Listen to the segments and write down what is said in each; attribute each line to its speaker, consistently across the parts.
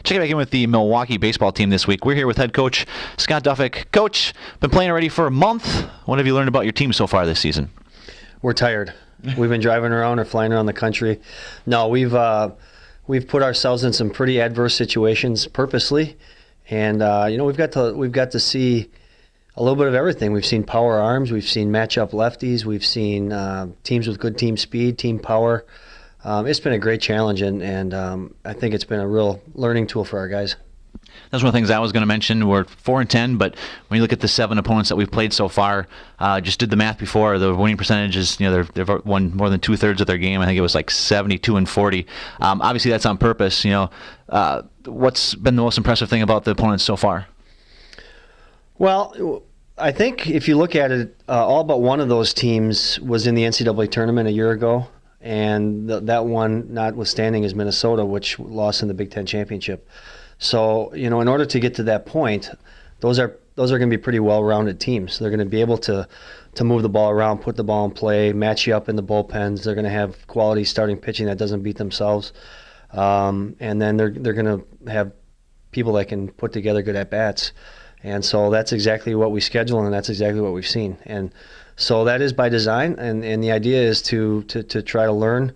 Speaker 1: Checking back in with the Milwaukee baseball team this week. We're here with head coach Scott Doffek. Coach, been playing already for a month. What have you learned about your team so far this season?
Speaker 2: We're tired. We've been driving around or flying around the country. No, we've put ourselves in some pretty adverse situations purposely, and we've got to see a little bit of everything. We've seen power arms, we've seen matchup lefties, we've seen teams with good team speed, team power. It's been a great challenge, and I think it's been a real learning tool for our guys.
Speaker 1: That's one of the things I was going to mention. We're 4-10, but when you look at the 7 opponents that we've played so far, just did the math before. The winning percentage is, they've won more than 2/3 of their game. I think it was like 72-40. Obviously, that's on purpose. What's been the most impressive thing about the opponents so far?
Speaker 2: Well, I think if you look at it, all but one of those teams was in the NCAA tournament a year ago. And that one, notwithstanding, is Minnesota, which lost in the Big Ten championship. So, in order to get to that point, those are going to be pretty well-rounded teams. They're going to be able to move the ball around, put the ball in play, match you up in the bullpens. They're going to have quality starting pitching that doesn't beat themselves, and then they're going to have people that can put together good at-bats. And so that's exactly what we schedule, and that's exactly what we've seen. And so that is by design, and the idea is to try to learn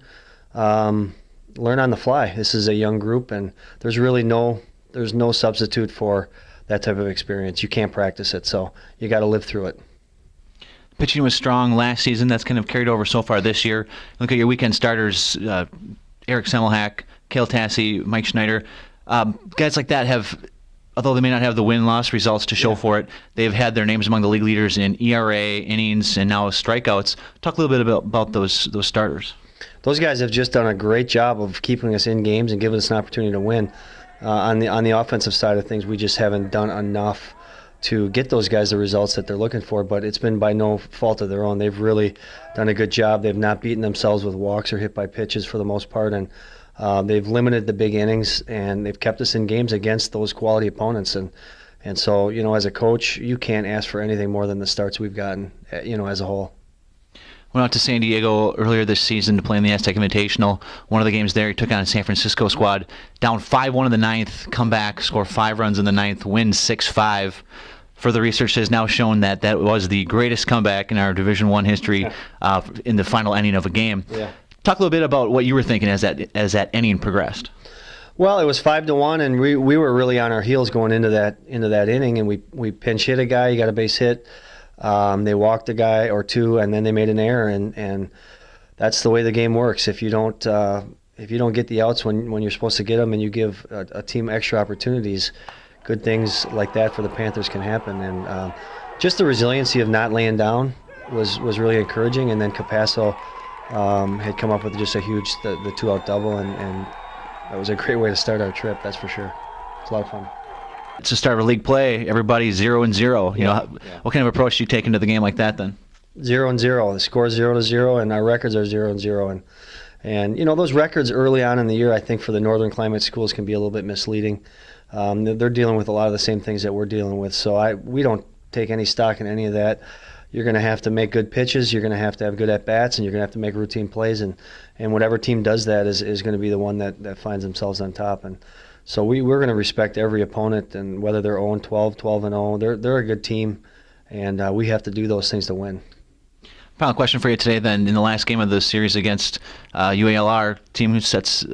Speaker 2: on the fly. This is a young group, and there's no substitute for that type of experience. You can't practice it, so you got to live through it.
Speaker 1: Pitching was strong last season. That's kind of carried over so far this year. Look at your weekend starters: Eric Semmelhack, Cale Tassi, Mike Schneider. Guys like that have, although they may not have the win-loss results to show for it, they've had their names among the league leaders in ERA, innings, and now strikeouts. Talk a little bit about those starters.
Speaker 2: Those guys have just done a great job of keeping us in games and giving us an opportunity to win. On the offensive side of things, we just haven't done enough to get those guys the results that they're looking for, but it's been by no fault of their own. They've really done a good job. They've not beaten themselves with walks or hit by pitches for the most part, and they've limited the big innings, and they've kept us in games against those quality opponents. And so, as a coach, you can't ask for anything more than the starts we've gotten, as a whole.
Speaker 1: Went out to San Diego earlier this season to play in the Aztec Invitational. One of the games there, he took on a San Francisco squad, down 5-1 in the ninth, come back, score 5 runs in the ninth, win 6-5. Further research has now shown that was the greatest comeback in our Division I history in the final inning of a game.
Speaker 2: Yeah.
Speaker 1: Talk a little bit about what you were thinking as that inning progressed.
Speaker 2: Well, it was 5-1, and we were really on our heels going into that inning, and we pinch hit a guy. He got a base hit. They walked a guy or two, and then they made an error, and that's the way the game works. If you don't get the outs when you're supposed to get them, and you give a team extra opportunities, good things like that for the Panthers can happen. And just the resiliency of not laying down was really encouraging. And then Capasso had come up with just a huge the 2-out double, and that was a great way to start our trip. That's for sure. It's a lot of fun.
Speaker 1: It's the start of league play. Everybody's 0-0. What kind of approach do you take into the game like that then?
Speaker 2: 0-0. The score is 0-0, and our records are 0-0. And those records early on in the year, I think for the northern climate schools can be a little bit misleading. They're dealing with a lot of the same things that we're dealing with. So we don't take any stock in any of that. You're going to have to make good pitches. You're going to have good at-bats, and you're going to have to make routine plays. And whatever team does that is going to be the one that finds themselves on top. And so we're going to respect every opponent, and whether they're 0-12, 12-0, they're a good team, and we have to do those things to win.
Speaker 1: Final question for you today then. In the last game of the series against UALR, team who sets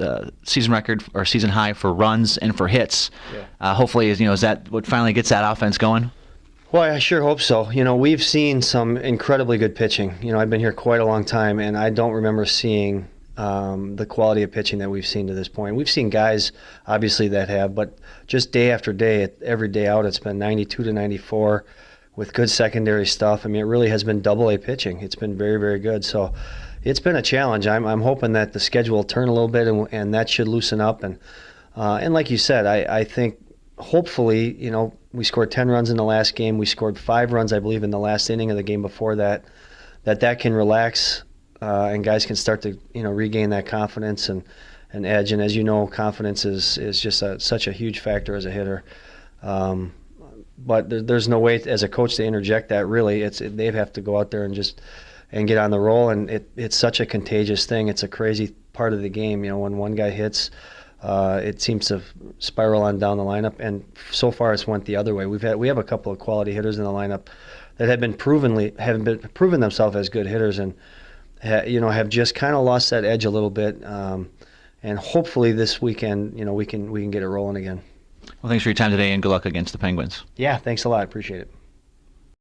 Speaker 1: season record or season high for runs and for hits. Yeah. Hopefully, is that what finally gets that offense going?
Speaker 2: Well, I sure hope so. We've seen some incredibly good pitching. I've been here quite a long time, and I don't remember seeing the quality of pitching that we've seen to this point. We've seen guys, obviously, that have, but just day after day, every day out, it's been 92-94 with good secondary stuff. I mean, it really has been double-A pitching. It's been very, very good. So it's been a challenge. I'm hoping that the schedule will turn a little bit, and that should loosen up. And like you said, I think hopefully, we scored 10 runs in the last game. We scored 5 runs, I believe, in the last inning of the game before that can relax. And guys can start to regain that confidence and edge. And as you know, confidence is just such a huge factor as a hitter. But there's no way as a coach to interject that. Really, they have to go out there and get on the roll. And it's such a contagious thing. It's a crazy part of the game. When one guy hits, it seems to spiral on down the lineup. And so far, it's went the other way. We have a couple of quality hitters in the lineup that have been proven themselves as good hitters, and have just kind of lost that edge a little bit. And hopefully this weekend, we can get it rolling again.
Speaker 1: Well, thanks for your time today, and good luck against the Penguins.
Speaker 2: Yeah, thanks a lot. Appreciate it.